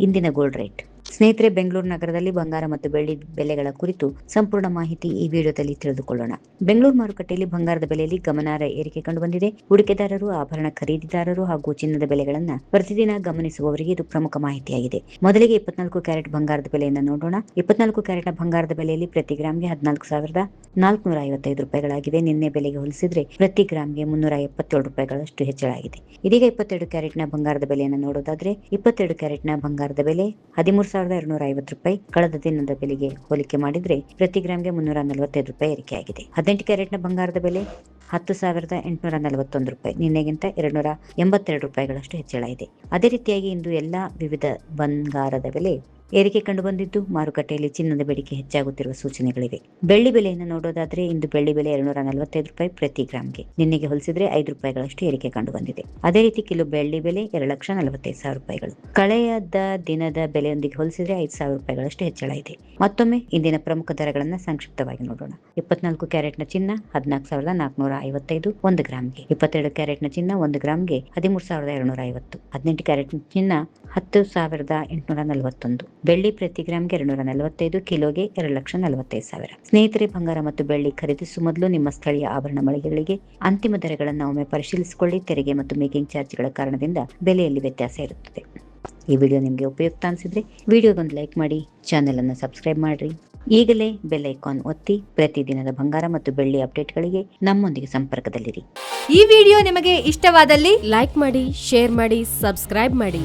ಇಂದಿನ gold rate. ಸ್ನೇಹಿತರೆ, ಬೆಂಗಳೂರು ನಗರದಲ್ಲಿ ಬಂಗಾರ ಮತ್ತು ಬೆಳ್ಳಿ ಬೆಲೆಗಳ ಕುರಿತು ಸಂಪೂರ್ಣ ಮಾಹಿತಿ ಈ ವಿಡಿಯೋದಲ್ಲಿ ತಿಳಿದುಕೊಳ್ಳೋಣ. ಬೆಂಗಳೂರು ಮಾರುಕಟ್ಟೆಯಲ್ಲಿ ಬಂಗಾರದ ಬೆಲೆಯಲ್ಲಿ ಗಮನಾರ್ಹ ಏರಿಕೆ ಕಂಡುಬಂದಿದೆ. ಹೂಡಿಕೆದಾರರು, ಆಭರಣ ಖರೀದಿದಾರರು ಹಾಗೂ ಚಿನ್ನದ ಬೆಲೆಗಳನ್ನ ಪ್ರತಿದಿನ ಗಮನಿಸುವವರಿಗೆ ಇದು ಪ್ರಮುಖ ಮಾಹಿತಿಯಾಗಿದೆ. ಮೊದಲಿಗೆ 24 ಕ್ಯಾರೆಟ್ ಬಂಗಾರದ ಬೆಲೆಯನ್ನು ನೋಡೋಣ. 24 ಕ್ಯಾರೆಟ್ನ ಬಂಗಾರದ ಬೆಲೆಯಲ್ಲಿ ಪ್ರತಿ ಗ್ರಾಮ್ಗೆ 14,455 ರೂಪಾಯಿಗಳಾಗಿದೆ. ನಿನ್ನೆ ಬೆಲೆಗೆ ಹೋಲಿಸಿದ್ರೆ ಪ್ರತಿ ಗ್ರಾಮ್ಗೆ 377 ರೂಪಾಯಿಗಳಷ್ಟು ಹೆಚ್ಚಳವಾಗಿದೆ. ಇದೀಗ 22 ಕ್ಯಾರೆಟ್ನ ಬಂಗಾರದ ಬೆಲೆಯನ್ನು ನೋಡೋದಾದ್ರೆ 22 ಕ್ಯಾರೆಟ್ನ ಬಂಗಾರದ ಬೆಲೆ 13,250 ರೂಪಾಯಿ. ಕಳೆದ ದಿನದ ಬೆಲೆಗೆ ಹೋಲಿಕೆ ಮಾಡಿದ್ರೆ ಪ್ರತಿ ಗ್ರಾಮ್ಗೆ 345 ರೂಪಾಯಿ ಏರಿಕೆಯಾಗಿದೆ. 18 ಕ್ಯಾರೆಟ್ನ ಬಂಗಾರದ ಬೆಲೆ 10,841 ರೂಪಾಯಿ. ನಿನ್ನೆಗಿಂತ 282 ರೂಪಾಯಿಗಳಷ್ಟು ಹೆಚ್ಚಳ ಇದೆ. ಅದೇ ರೀತಿಯಾಗಿ ಇಂದು ಎಲ್ಲಾ ವಿವಿಧ ಬಂಗಾರದ ಬೆಲೆ ಏರಿಕೆ ಕಂಡುಬಂದಿದ್ದು, ಮಾರುಕಟ್ಟೆಯಲ್ಲಿ ಚಿನ್ನದ ಬೇಡಿಕೆ ಹೆಚ್ಚಾಗುತ್ತಿರುವ ಸೂಚನೆಗಳಿವೆ. ಬೆಳ್ಳಿ ಬೆಲೆಯನ್ನು ನೋಡೋದಾದ್ರೆ ಇಂದು ಬೆಳ್ಳಿ ಬೆಲೆ 245 ರೂಪಾಯಿ ಪ್ರತಿ ಗ್ರಾಮ್ಗೆ. ನಿನ್ನೆಗೆ ಹೋಲಿಸಿದ್ರೆ 5 ರೂಪಾಯಿಗಳಷ್ಟು ಏರಿಕೆ ಕಂಡುಬಂದಿದೆ. ಅದೇ ರೀತಿ ಕಿಲೋ ಬೆಳ್ಳಿ ಬೆಲೆ 2,45,000 ರೂಪಾಯಿಗಳು. ಕಳೆದ ದಿನದ ಬೆಲೆಯೊಂದಿಗೆ ಹೋಲಿಸಿದ್ರೆ 5,000 ರೂಪಾಯಿಗಳಷ್ಟು ಹೆಚ್ಚಳ ಇದೆ. ಮತ್ತೊಮ್ಮೆ ಇಂದಿನ ಪ್ರಮುಖ ದರಗಳನ್ನ ಸಂಕ್ಷಿಪ್ತವಾಗಿ ನೋಡೋಣ. 24 ಕ್ಯಾರೆಟ್ನ ಚಿನ್ನ 14,455 1 ಗ್ರಾಮ್ಗೆ. 22 ಕ್ಯಾರೆಟ್ನ ಚಿನ್ನ 1 ಗ್ರಾಮ್ಗೆ 13,250. 18 ಕ್ಯಾರೆಟ್ನ ಚಿನ್ನ 10,841. ಬೆಳ್ಳಿ ಪ್ರತಿ ಗ್ರಾಮ್ಗೆ 245, ಕಿಲೋಗೆ 2,45,000. ಸ್ನೇಹಿತರೆ, ಬಂಗಾರ ಮತ್ತು ಬೆಳ್ಳಿ ಖರೀದಿಸುವ ಮೊದಲು ನಿಮ್ಮ ಸ್ಥಳೀಯ ಆಭರಣ ಮಳಿಗೆಗಳಿಗೆ ಅಂತಿಮ ದರಗಳನ್ನು ಒಮ್ಮೆ ಪರಿಶೀಲಿಸಿಕೊಳ್ಳಿ. ತೆರಿಗೆ ಮತ್ತು ಮೇಕಿಂಗ್ ಚಾರ್ಜ್ಗಳ ಕಾರಣದಿಂದ ಬೆಲೆಯಲ್ಲಿ ವ್ಯತ್ಯಾಸ ಇರುತ್ತದೆ. ಈ ವಿಡಿಯೋ ನಿಮಗೆ ಉಪಯುಕ್ತ ಅನಿಸಿದ್ರೆ ವಿಡಿಯೋಗೊಂದು ಲೈಕ್ ಮಾಡಿ, ಚಾನೆಲ್ ಅನ್ನು ಸಬ್ಸ್ಕ್ರೈಬ್ ಮಾಡ್ರಿ. ಈಗಲೇ ಬೆಲ್ ಐಕಾನ್ ಒತ್ತಿ ಪ್ರತಿದಿನದ ಬಂಗಾರ ಮತ್ತು ಬೆಳ್ಳಿ ಅಪ್ಡೇಟ್ಗಳಿಗೆ ನಮ್ಮೊಂದಿಗೆ ಸಂಪರ್ಕದಲ್ಲಿರಿ. ಈ ವಿಡಿಯೋ ನಿಮಗೆ ಇಷ್ಟವಾದಲ್ಲಿ ಲೈಕ್ ಮಾಡಿ, ಶೇರ್ ಮಾಡಿ, ಸಬ್ಸ್ಕ್ರೈಬ್ ಮಾಡಿ.